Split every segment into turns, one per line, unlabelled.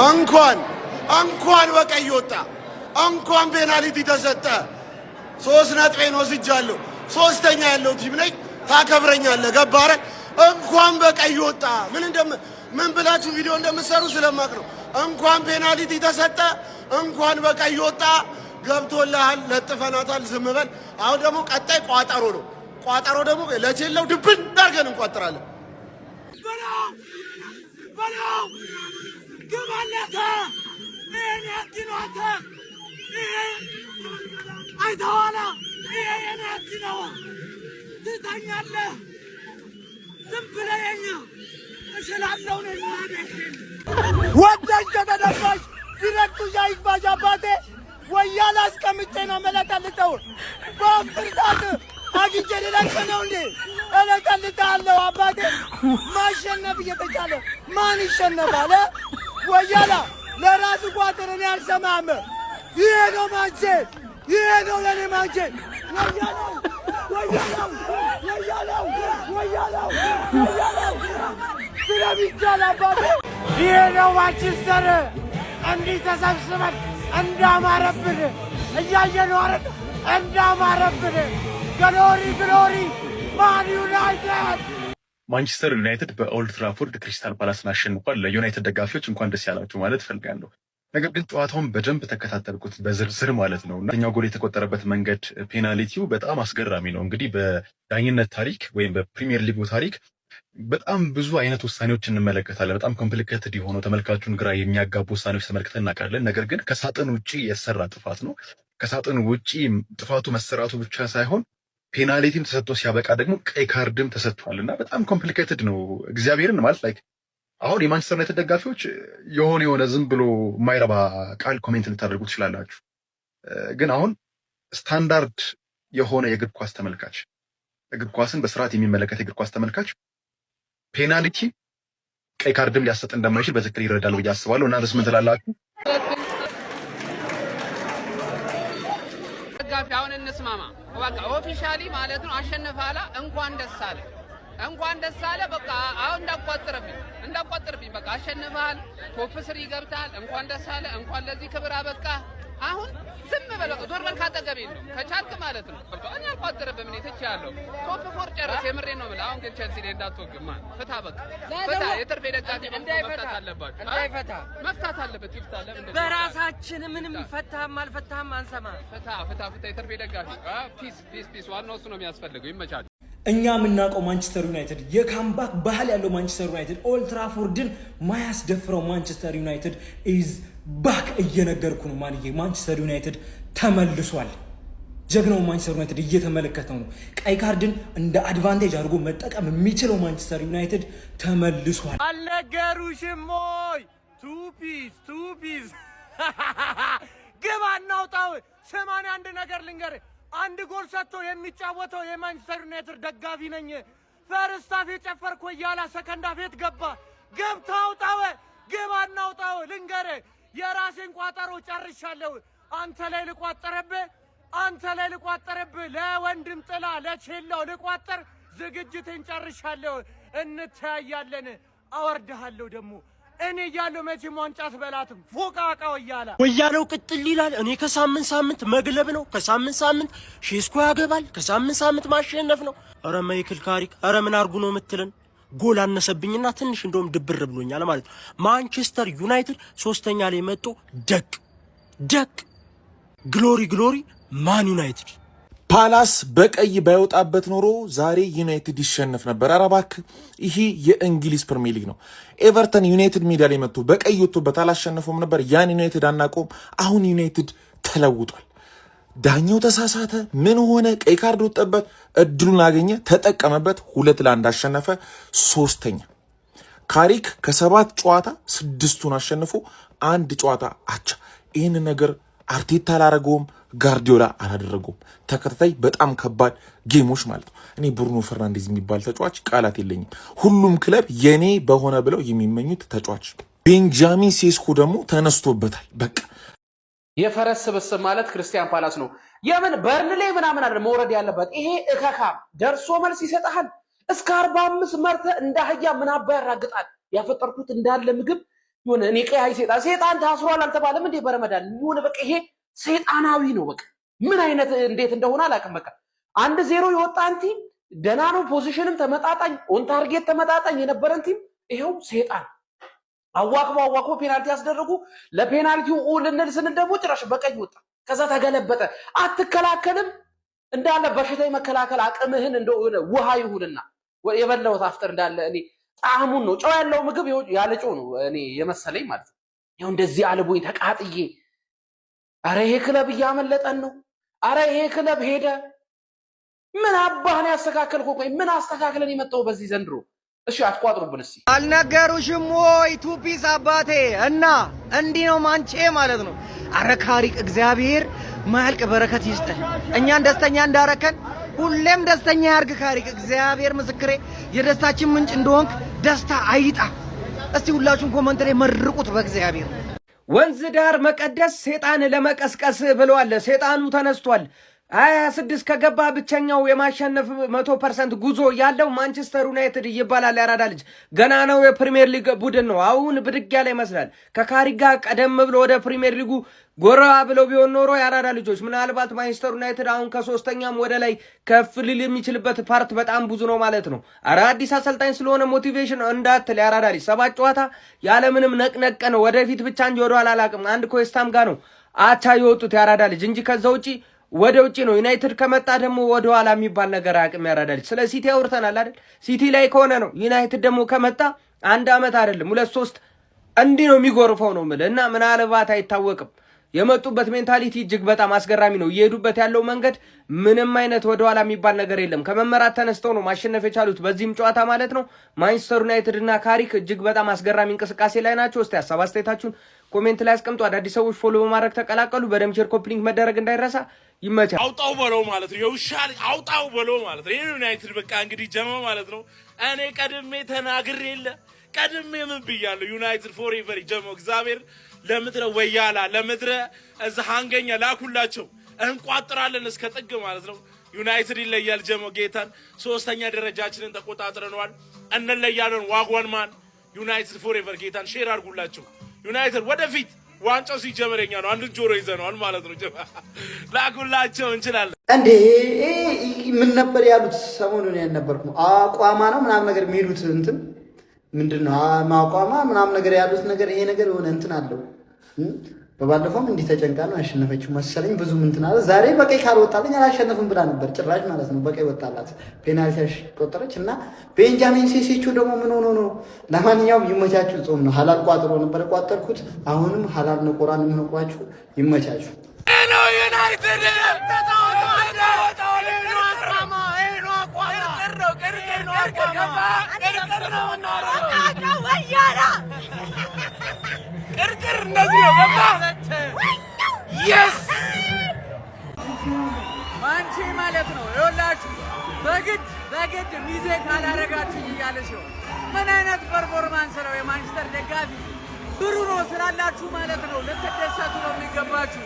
እንኳን በቀይ ወጣ እንኳን ፔናልቲ ተሰጠ 3 ነጥቤን ወስጃለሁ ሶስተኛ ያለው ቲም ነኝ ታከብረኛለህ ገባረ እንኳን በቀይ ወጣ ምን ብላችሁ ቪዲዮ እንደምትሰሩ ስለማቅ ነው እንኳን ፔናልቲ ተሰጠ እንኳን በቀይ ወጣ ገብቶልሃል ለጥፈናታል ዝም በል አሁን ደግሞ ቀጣይ ቋጠሮ ደግሞ ለቼለው ድብን ዳርገን እንቋጥራለን በለው ግባለታ እኔ አትኖታ አይተዋላ እኔ አትነው ትታኛለህ ዝም ብለኸኝ እሰላለሁ ነው ማለት ወዳጅ ከተደፋሽ ዲሬክቱ ያይባጃ ባቴ ወያላ አስቀምጬ ነው መለጠልጠው በአፍርታት አግኝቼ ልለቅነው እንዴ እለቀልጣለሁ አባቴ ማሸነፍ እየተቻለ ማን ይሸነፋል ወያላ ለራሱ ቋጥርን ያልሰማም ይሄ ነው ማንቼ ይሄ ነው ለኔ ማንቼ ወያላው ስለሚቻል አባቴ ይሄ ነው ማንቸስተር እንዲህ ተሰብስበን እንዳማረብን እያየነው አይደል እንዳማረብን ግሎሪ ማን ዩናይትድ
ማንቸስተር ዩናይትድ በኦልድ ትራፎርድ ክሪስታል ፓላስን አሸንፏል። ለዩናይትድ ደጋፊዎች እንኳን ደስ ያላችሁ ማለት ፈልጋለሁ። ነገር ግን ጨዋታውን በደንብ ተከታተልኩት በዝርዝር ማለት ነው። እና ጎል የተቆጠረበት መንገድ ፔናልቲው በጣም አስገራሚ ነው። እንግዲህ በዳኝነት ታሪክ ወይም በፕሪሚየር ሊጉ ታሪክ በጣም ብዙ አይነት ውሳኔዎች እንመለከታለን። በጣም ኮምፕሊኬትድ የሆኑ ተመልካቹን ግራ የሚያጋቡ ውሳኔዎች ተመልክተን እናውቃለን። ነገር ግን ከሳጥን ውጪ የተሰራ ጥፋት ነው። ከሳጥን ውጪ ጥፋቱ መሰራቱ ብቻ ሳይሆን ፔናልቲም ተሰጥቶ ሲያበቃ ደግሞ ቀይ ካርድም ተሰጥቷል እና በጣም ኮምፕሊኬትድ ነው። እግዚአብሔርን ማለት ላይክ አሁን የማንቸስተር ዩናይትድ ደጋፊዎች የሆነ ዝም ብሎ የማይረባ ቃል ኮሜንት ልታደርጉ ትችላላችሁ። ግን አሁን ስታንዳርድ የሆነ የእግር ኳስ ተመልካች እግር ኳስን በስርዓት የሚመለከት የእግር ኳስ ተመልካች ፔናልቲ ቀይ ካርድም ሊያሰጥ እንደማይችል በትክክል ይረዳል ብዬ አስባለሁ። እና ምን ትላላችሁ?
አሁን እንስማማ በቃ ኦፊሻሊ ማለት ነው አሸነፋላ እንኳን ደስ አለ በቃ አሁን እንዳቆጥርብኝ በቃ አሸነፋል ቶፕ 3 ገብታል እንኳን ደስ አለ እንኳን ለዚህ ክብር አበቃ አሁን ዝም በለው ዶርበል ካጠገቤ ነው ከቻልክ ማለት ነው እኔ አልቆጥርብም እኔ ትቻለሁ ቶፕ 4 ጨርስ የምሬን ነው ማለት አሁን ግን ቼልሲ ላይ እንዳትወግማ ፍታ በቃ ፍታ የተርፌ ደጋፊ መፍታት አለባችሁ መፍታት አለበት ይፍታል
በራሳችን ምንም ፈታም አልፈታም አንሰማ
ፍታ የተርፌ ደጋፊ ፒስ ዋናው እሱ ነው የሚያስፈልገው ይመቻል
እኛ የምናውቀው ማንቸስተር ዩናይትድ የካምባክ ባህል ያለው ማንቸስተር ዩናይትድ ኦልድ ትራፎርድን ማያስደፍረው ማንቸስተር ዩናይትድ ኢዝ ባክ እየነገርኩ ነው ማንዬ ማንቸስተር ዩናይትድ ተመልሷል ጀግናው ማንቸስተር ዩናይትድ እየተመለከተው ነው ቀይ ካርድን እንደ አድቫንቴጅ አድርጎ መጠቀም የሚችለው ማንቸስተር ዩናይትድ ተመልሷል
አልነገሩሽም ወይ ቱ ፒስ ግባ እናውጣው 81 ነገር ልንገር አንድ ጎል ሰጥቶ የሚጫወተው የማንቸስተር ዩናይትድ ደጋፊ ነኝ ፈርስት ሃፍ የጨፈርኩ ያላ ሰከንድ ሃፍ ገባ ገብታው ጣው ግባ እናውጣው ልንገር የራሴን ቋጠሮ ጨርሻለሁ አንተ ላይ ልቋጠረብህ ለወንድም ጥላ ለቼላው ልቋጠር ዝግጅቴን ጨርሻለሁ እንታያለን አወርድሃለሁ ደግሞ እኔ ያለው መቼም ዋንጫት በላትም ፎቃቃው ወያለው ቅጥል ይላል እኔ ከሳምንት መግለብ ነው ከሳምንት ሼስኮ ያገባል ከሳምንት ማሸነፍ ነው አረ ማይክል ካሪክ አረ ምን አርጉ ነው የምትለን ጎል አነሰብኝና ትንሽ እንደውም ድብር ብሎኛል ማለት ማንቸስተር ዩናይትድ ሶስተኛ ላይ መጥቶ ደቅ ግሎሪ ማን ዩናይትድ
ፓላስ በቀይ ባይወጣበት ኖሮ ዛሬ ዩናይትድ ይሸነፍ ነበር። ኧረ እባክህ ይሄ የእንግሊዝ ፕሪሚየር ሊግ ነው። ኤቨርተን ዩናይትድ ሜዳ ላይ መጥቶ በቀይ ወጥቶበት አላሸነፈውም ነበር። ያን ዩናይትድ አናቆም። አሁን ዩናይትድ ተለውጧል። ዳኛው ተሳሳተ፣ ምን ሆነ? ቀይ ካርድ ወጣበት፣ እድሉን አገኘ፣ ተጠቀመበት። 2-1 አሸነፈ። ሶስተኛ ካሪክ ከ7 ጨዋታ 6ቱን አሸንፎ 1 ጨዋታ አቻ። ይህን ነገር አርቴታ አላረገውም፣ ጋርዲዮላ አላደረገውም። ተከታታይ በጣም ከባድ ጌሞች ማለት ነው። እኔ ብሩኖ ፈርናንዴዝ የሚባል ተጫዋች ቃላት የለኝም። ሁሉም ክለብ የኔ በሆነ ብለው የሚመኙት ተጫዋች። ቤንጃሚን ሴስኮ ደግሞ ተነስቶበታል። በቃ
የፈረስ ስብስብ ማለት ክርስቲያን ፓላስ ነው። የምን በርንሌ ምናምን አይደል መውረድ ያለበት። ይሄ እከካም ደርሶ መልስ ይሰጣል። እስከ 45 መርተ እንደ አህያ ምን አባ ያራግጣል። ያፈጠርኩት እንዳለ ምግብ የሆነ እኔ ቀያይ ሴጣን ታስሯል አልተባለም እንዴ በረመዳን? የሆነ በቃ ይሄ ሴጣናዊ ነው። በቃ ምን አይነት እንዴት እንደሆነ አላውቅም። በቃ 1-0 የወጣን ቲም ደህና ነው፣ ፖዚሽንም ተመጣጣኝ፣ ኦን ታርጌት ተመጣጣኝ የነበረን ቲም ይሄው ሴጣን አዋክቦ ፔናልቲ ያስደረጉ። ለፔናልቲው ልንል ስንል ደግሞ ጭራሽ በቀይ ወጣ። ከዛ ተገለበጠ። አትከላከልም እንዳለ በሽታ የመከላከል አቅምህን እንደሆነ ውሃ ይሁንና የበላሁት አፍጥር እንዳለ እኔ ጣዕሙን ነው ጨው ያለው ምግብ ያለ ጨው ነው እኔ የመሰለኝ ማለት ነው። ያው እንደዚህ አልቦኝ ተቃጥዬ፣ አረ ይሄ ክለብ እያመለጠን ነው፣ አረ ይሄ ክለብ ሄደ። ምን አባህን ያስተካከልኩ? ቆይ ምን አስተካክለን የመጣው በዚህ ዘንድሮ? እሺ አትቋጥሩብን እስኪ።
አልነገሩሽም ወይ ቱፒስ አባቴ? እና እንዲህ ነው ማንቼ ማለት ነው። አረ ካሪቅ እግዚአብሔር ማያልቅ በረከት ይስጥህ። እኛን ደስተኛ እንዳረከን ሁሌም ደስተኛ ያርግ ካሪቅ። እግዚአብሔር ምስክሬ የደስታችን ምንጭ እንደሆንክ ደስታ አይጣ። እስቲ ሁላችሁም ኮመንት ላይ መርቁት በእግዚአብሔር። ወንዝ ዳር መቀደስ ሴጣን ለመቀስቀስ ብለዋል። ሴጣኑ ተነስቷል። 26 ከገባ ብቸኛው የማሸነፍ 100% ጉዞ ያለው ማንቸስተር ዩናይትድ ይባላል። ያራዳ ልጅ ገና ነው። የፕሪሚየር ሊግ ቡድን ነው። አሁን ብድግ ያለ ይመስላል። ከካሪክ ጋር ቀደም ብሎ ወደ ፕሪሚየር ሊጉ ጎራ ብለው ቢሆን ኖሮ ያራዳ ልጆች ምናልባት ማንቸስተር ዩናይትድ አሁን ከ3ኛም ወደ ላይ ከፍ ሊል የሚችልበት ፓርት በጣም ብዙ ነው ማለት ነው። አረ አዲስ አሰልጣኝ ስለሆነ ሞቲቬሽን እንዳትል ያራዳ ልጅ 7 ጨዋታ ያለምንም ነቅነቅ ነው። ወደፊት ብቻ እንጂ ወደ ኋላ አላቅም። አንድ ኮስታም ጋር ነው አቻ የወጡት ያራዳ ልጅ እንጂ ከዛ ውጪ ወደ ውጪ ነው። ዩናይትድ ከመጣ ደግሞ ወደ ኋላ የሚባል ነገር አቅም ያራዳ ልጅ። ስለ ሲቲ አውርተናል አይደል? ሲቲ ላይ ከሆነ ነው። ዩናይትድ ደግሞ ከመጣ 1 ዓመት አይደለም 2-3 እንዲህ ነው የሚጎርፈው ነው የምልህ። እና ምናልባት አይታወቅም። የመጡበት ሜንታሊቲ እጅግ በጣም አስገራሚ ነው። እየሄዱበት ያለው መንገድ ምንም አይነት ወደ ኋላ የሚባል ነገር የለም። ከመመራት ተነስተው ነው ማሸነፍ የቻሉት በዚህም ጨዋታ ማለት ነው። ማንቸስተር ዩናይትድ እና ካሪክ እጅግ በጣም አስገራሚ እንቅስቃሴ ላይ ናቸው። እስቲ ሀሳብ አስተያየታችሁን ኮሜንት ላይ አስቀምጡ። አዳዲስ ሰዎች ፎሎ በማድረግ ተቀላቀሉ። በደም ሼር ኮፕሊንግ መደረግ እንዳይረሳ። ይመቻል።
አውጣው በለው ማለት ነው። የውሻል አውጣው በለው ማለት ነው። ዩናይትድ በቃ እንግዲህ ጀማ ማለት ነው። እኔ ቀድሜ ተናግሬ የለ ቀድሜ ምን ብያለሁ? ዩናይትድ ፎሬቨር ጀማው እግዚአብሔር ለምድረ ወያላ ለምድረ እዛ ሃንገኛ ላኩላቸው እንቋጥራለን እስከ ጥግ ማለት ነው። ዩናይትድ ይለያል ጀማው ጌታን 3ኛ ደረጃችንን ተቆጣጥረናል። እንለያለን ዋጓን ማን ዩናይትድ ፎሬቨር ጌታን ሼር አድርጉላቸው። ዩናይትድ ወደፊት ዋንጫው ሲጀመረኛ ነው። አንድ ጆሮ ይዘነዋል ማለት ነው። ላኩላቸው እንችላለን
እንዴ። ምን ነበር ያሉት? ሰሞኑን ያልነበርኩ አቋማ ነው ምናምን ነገር የሚሉት እንትን ምንድነው? ማቋማ ምናምን ነገር ያሉት ነገር ይሄ ነገር የሆነ እንትን አለው። በባለፈውም እንዲህ ተጨንቃ ነው ያሸነፈችው መሰለኝ። ብዙ እንትን አለ። ዛሬ በቀይ ካልወጣልኝ አላሸነፍም ብላ ነበር ጭራሽ ማለት ነው። በቀይ ወጣላት፣ ፔናልቲ ቆጠረች እና ቤንጃሚን ሴሴቹ ደግሞ ምን ሆኖ ነው? ለማንኛውም ይመቻችሁ። ጾም ነው። ሐላል ቋጥሮ ነበር ቋጠርኩት። አሁንም ሐላል ነው ቁርአን የምንቆያችሁ። ይመቻችሁ።
ነው ዩናይትድ ቅርቅር እንደዚህ ነው በቃ የስ ማንቼ ማለት ነው። ይኸውላችሁ በግድ ሚዜ ካላረጋችሁ እያለ ሲሆን ምን አይነት ፐርፎርማንስ ነው የማንቸስተር ደጋፊ ብሩኖ ስላላችሁ ማለት ነው። ልትደሰቱ ነው የሚገባችሁ።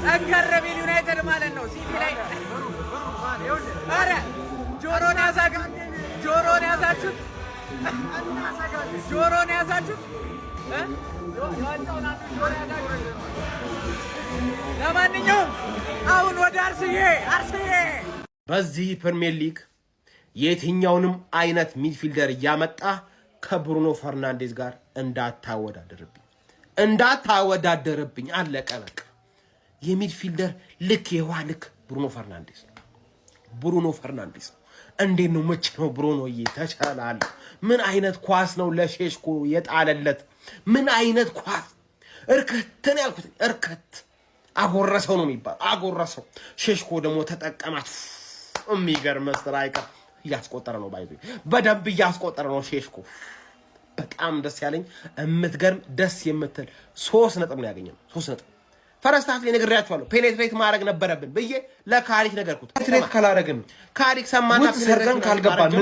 ጠንከር ቢል ዩናይትድ ማለት ነው። ሲቲ ላይ ኧረ ጆሮን ያዛችሁት ጆሮን ያዛችሁት። ለማንኛውም አሁን ወደ አርስዬ
በዚህ ፕሪሚየር ሊግ የትኛውንም አይነት ሚድፊልደር እያመጣ ከብሩኖ ፈርናንዴዝ ጋር እንዳታወዳደርብኝ። አለቀ በቃ። የሚድፊልደር ልክ የውሃ ልክ ብሩኖ ፈርናንዴዝ እንዴት ነው መቼ ነው ብሩኖ ተቻላለ? ምን አይነት ኳስ ነው ለሼሽኮ የጣለለት? ምን አይነት ኳስ እርከትን ያልኩት እርከት አጎረሰው ነው የሚባለው። አጎረሰው። ሼሽኮ ደግሞ ተጠቀማት። የሚገርም ስትራይከር እያስቆጠረ ነው። ባይዞ በደንብ እያስቆጠረ ነው ሼሽኮ። በጣም ደስ ያለኝ የምትገርም ደስ የምትል 3 ነጥብ ነው ያገኘነው። 3 ነጥብ ፈረስት ሃፍ ላይ ነግሬያችኋለሁ። ፔኔትሬት ማድረግ ነበረብን ብዬ ለካሪክ ነገርኩት። ፔኔትሬት ካላረግን ካሪክ ሰማና ሰርገን ካልገባን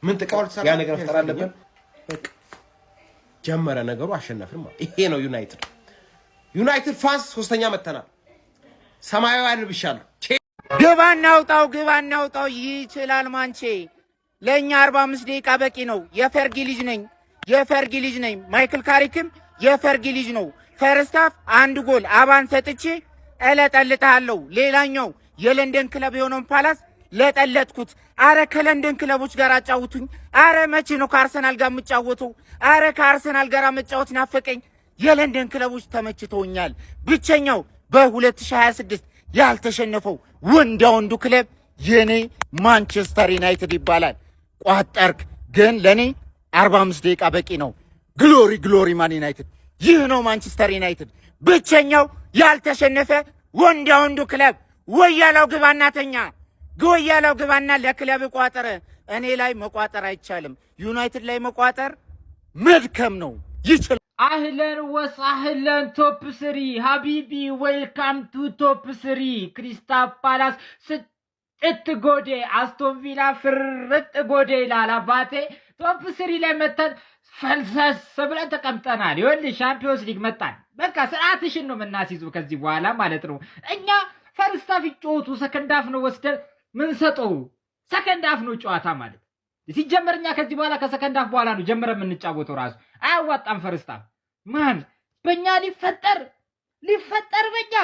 ምን ጥቅም ያ ነገር መፍጠር አለብን። በቃ ጀመረ ነገሩ። አሸነፍን ማለት ይሄ ነው ዩናይትድ ፋንስ 3ኛ መተናል። ሰማያዊ አልብሻለሁ።
ግባ እናውጣው ይችላል ማንቼ። ለኛ 45 ደቂቃ በቂ ነው። የፈርጊ ልጅ ነኝ። የፈርጊ ልጅ ነኝ። ማይክል ካሪክም የፈርጊ ልጅ ነው። ፈርስት ሃፍ 1 ጎል አባን ሰጥቼ እለጠልጣለሁ። ሌላኛው የለንደን ክለብ የሆነውን ፓላስ ለጠለጥኩት። አረ ከለንደን ክለቦች ጋር አጫውቱኝ። አረ መቼ ነው ከአርሰናል ጋር የምጫወተው? አረ ከአርሰናል ጋር መጫወት ናፈቀኝ። የለንደን ክለቦች ተመችተውኛል። ብቸኛው በ2026 ያልተሸነፈው ወንዱ ክለብ የኔ ማንቸስተር ዩናይትድ ይባላል። ቋጠርክ ግን ለኔ 45 ደቂቃ በቂ ነው። ግሎሪ ማን ዩናይትድ። ይህ ነው ማንቸስተር ዩናይትድ ብቸኛው ያልተሸነፈ ወንዱ ክለብ። ወያላው ግባናተኛ ጎያላው ግባና ለክለብ ቋጠረ። እኔ ላይ መቋጠር አይቻልም። ዩናይትድ ላይ መቋጠር መድከም ነው። ይችላል።
አህለን ወሳህለን ቶፕ 3 ሀቢቢ ዌልካም ቱ ቶፕ 3 ክሪስታል ፓላስ ስጥት ጎዴ አስቶን ቪላ ፍርጥ ጎዴ ይላል አባቴ። ቶፕ 3 ላይ መተን ፈልሰስ ብለን ተቀምጠናል። ይኸውልህ ሻምፒዮንስ ሊግ መጣን። በቃ ስርዓትሽን ነው የምናስይዙ ከዚህ በኋላ ማለት ነው። እኛ ፈርስት ሃፍ ይጫወቱ ሰከንድ ሃፍ ነው ወስደን ምን ሰጠው። ሰከንድ ሃፍ ነው ጨዋታ ማለት ሲጀመር። እኛ ከዚህ በኋላ ከሰከንድ ሃፍ በኋላ ነው ጀምረን የምንጫወተው። ራሱ አያዋጣም። ፈርስት ሃፍ ማን በእኛ ሊፈጠር በእኛ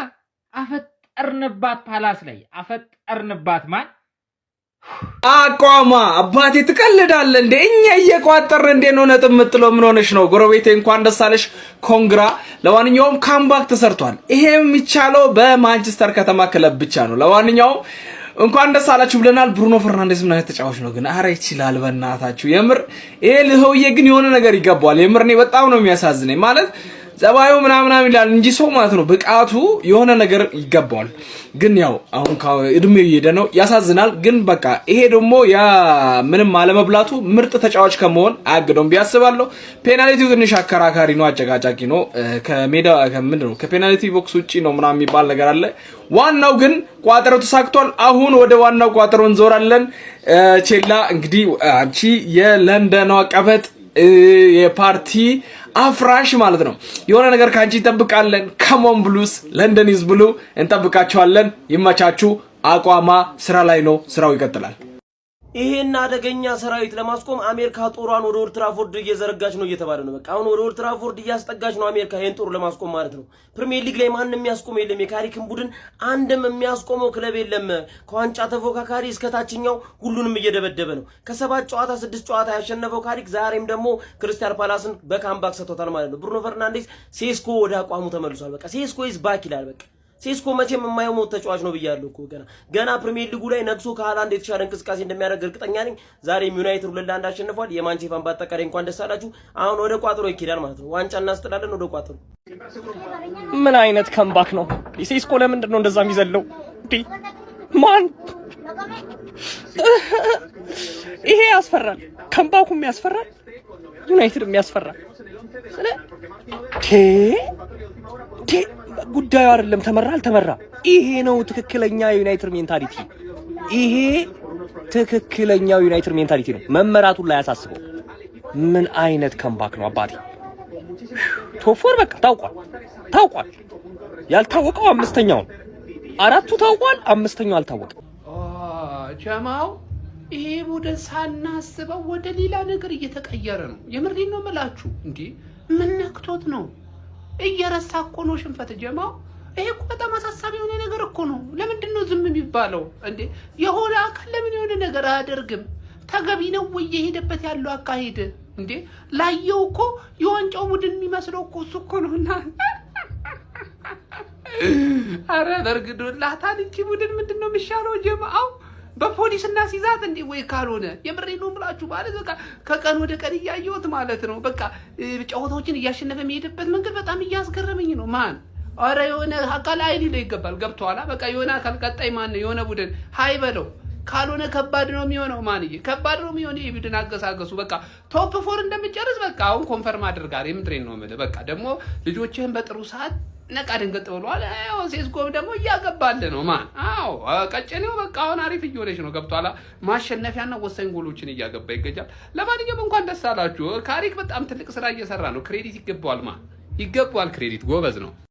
አፈጠርንባት። ፓላስ ላይ አፈጠርንባት። ማን
አቋማ አባቴ ትቀልዳለህ እንዴ? እኛ እየቋጠርን እንዴ ነው ነጥብ የምጥለው? ምን ሆነሽ ነው? ጎረቤቴ እንኳን ደስ አለሽ ኮንግራ። ለማንኛውም ካምባክ ተሰርቷል። ይሄ የሚቻለው በማንቸስተር ከተማ ክለብ ብቻ ነው። ለማንኛውም እንኳን ደስ አላችሁ ብለናል። ብሩኖ ፈርናንዴዝ ምን አይነት ተጫዋች ነው ግን! አረ ይችላል በእናታችሁ የምር። ይሄ ልህውዬ ግን የሆነ ነገር ይገባዋል የምር። እኔ በጣም ነው የሚያሳዝነኝ ማለት ዘባዩ ምናምን ይላል እንጂ ሰው ማለት ነው ብቃቱ የሆነ ነገር ይገባዋል። ግን ያው አሁን እድሜው እየሄደ ነው፣ ያሳዝናል። ግን በቃ ይሄ ደግሞ ያ ምንም አለመብላቱ ምርጥ ተጫዋች ከመሆን አያግደውም ቢያስባለሁ። ፔናልቲው ትንሽ አከራካሪ ነው፣ አጨቃጫቂ ነው። ከሜዳ ምንድነው ከፔናልቲ ቦክስ ውጪ ነው ምናምን የሚባል ነገር አለ። ዋናው ግን ቋጠረው ተሳክቷል። አሁን ወደ ዋናው ቋጠሮ እንዞራለን። ቼላ እንግዲህ አንቺ የለንደኗ ቀበጥ የፓርቲ አፍራሽ ማለት ነው። የሆነ ነገር ካንቺ እንጠብቃለን። ከሞን ብሉስ ለንደን ኢዝ ብሉ እንጠብቃቸዋለን። ይመቻችሁ። አቋማ ስራ ላይ ነው፣ ስራው ይቀጥላል።
ይሄን አደገኛ ሰራዊት ለማስቆም አሜሪካ ጦሯን ወደ ኦልድ ትራፎርድ እየዘረጋች ነው እየተባለ ነው። በቃ አሁን ወደ ኦልድ ትራፎርድ እያስጠጋች ነው አሜሪካ ይሄን ጦር ለማስቆም ማለት ነው። ፕሪሚየር ሊግ ላይ ማንንም የሚያስቆም የለም። የካሪክን ቡድን አንድም የሚያስቆመው ክለብ የለም። ከዋንጫ ተፎካካሪ እስከ ታችኛው ሁሉንም እየደበደበ ነው። ከ7 ጨዋታ 6 ጨዋታ ያሸነፈው ካሪክ ዛሬም ደግሞ ክሪስታል ፓላስን በካምባክ ሰጥቶታል ማለት ነው። ብሩኖ ፈርናንዴዝ ሴስኮ ወደ አቋሙ ተመልሷል። በቃ ሴስኮ ኢዝ ባክ ይላል። በቃ ሴስኮ መቼም የማይሞት ተጫዋች ነው ብያለሁ እኮ ገና ፕሪሚየር ሊጉ ላይ ነግሶ ከሃላንድ የተሻለ እንቅስቃሴ እንደሚያደርግ እርግጠኛ ነኝ። ዛሬም ዩናይትድ 2-1 አሸንፏል። የማንቸስተር በአጠቃላይ እንኳን ደስ አላችሁ። አሁን ወደ ቋጥሮ ይኬዳል ማለት ነው። ዋንጫ እናስጥላለን ወደ ቋጥሮ።
ምን አይነት ከምባክ ነው? ሴስኮ ለምንድን ነው እንደዛ የሚዘለው? ማን ይሄ ያስፈራል። ከምባኩም ያስፈራል፣ ዩናይትድም ያስፈራል። ጉዳዩ አይደለም ተመራ አልተመራ። ይሄ ነው ትክክለኛ ዩናይትድ ሜንታሊቲ። ይሄ ትክክለኛው ዩናይትድ ሜንታሊቲ ነው። መመራቱን ላይ ያሳስበው። ምን አይነት ከምባክ ነው አባቴ! ቶፎር በቃ ታውቋል። ያልታወቀው አምስተኛው፣ አራቱ ታውቋል፣ አምስተኛው አልታወቀም።
ጀማው ይሄ ቡድን ሳናስበው ወደ ሌላ ነገር እየተቀየረ ነው። የምሬን ነው የምላችሁ። እንዴ ምን ነክቶት ነው? እየረሳ እኮ ነው ሽንፈት ጀማው። ይሄ እኮ በጣም አሳሳቢ የሆነ ነገር እኮ ነው። ለምንድን ነው ዝም የሚባለው እንዴ? የሆነ አካል ለምን የሆነ ነገር አያደርግም? ተገቢ ነው ወይ የሄደበት ያለው አካሄድ? እንዴ ላየው እኮ የዋንጫው ቡድን የሚመስለው እኮ እሱ እኮ ነውና አረ በርግዶላታል። እንጂ ቡድን ምንድን ነው የሚሻለው ጀማው? በፖሊስና ሲዛት እንዴ ወይ ካልሆነ የምሬን ነው የምላችሁ። ማለት በቃ ከቀን ወደ ቀን እያየሁት ማለት ነው። በቃ ጨዋታዎችን እያሸነፈ የሚሄድበት መንገድ በጣም እያስገረመኝ ነው። ማን አረ የሆነ አካል አይሊ ላይ ይገባል። ገብቷላ። በቃ የሆነ አካል ቀጣይ ማን ነው የሆነ ቡድን ሃይ በለው። ካልሆነ ከባድ ነው የሚሆነው። ማንዬ ከባድ ነው የሚሆነው። የቡድን አገሳገሱ በቃ ቶፕ 4 እንደምጨርስ በቃ አሁን ኮንፈርም አድርጋር። የምሬን ነው የምልህ። በቃ ደግሞ ልጆችህን በጥሩ ሰዓት ነቃ ድንገጥ ብሏል። አዎ ሴስኮም ደግሞ እያገባል ነው። ማን አዎ ቀጨኔው በቃ አሁን አሪፍ እየሆነች ነው። ገብቷላ። ማሸነፊያና ወሳኝ ጎሎችን እያገባ ይገኛል። ለማንኛውም እንኳን ደስ አላችሁ። ካሪክ በጣም ትልቅ ስራ እየሰራ ነው። ክሬዲት ይገባዋል። ማን ይገባዋል ክሬዲት። ጎበዝ ነው።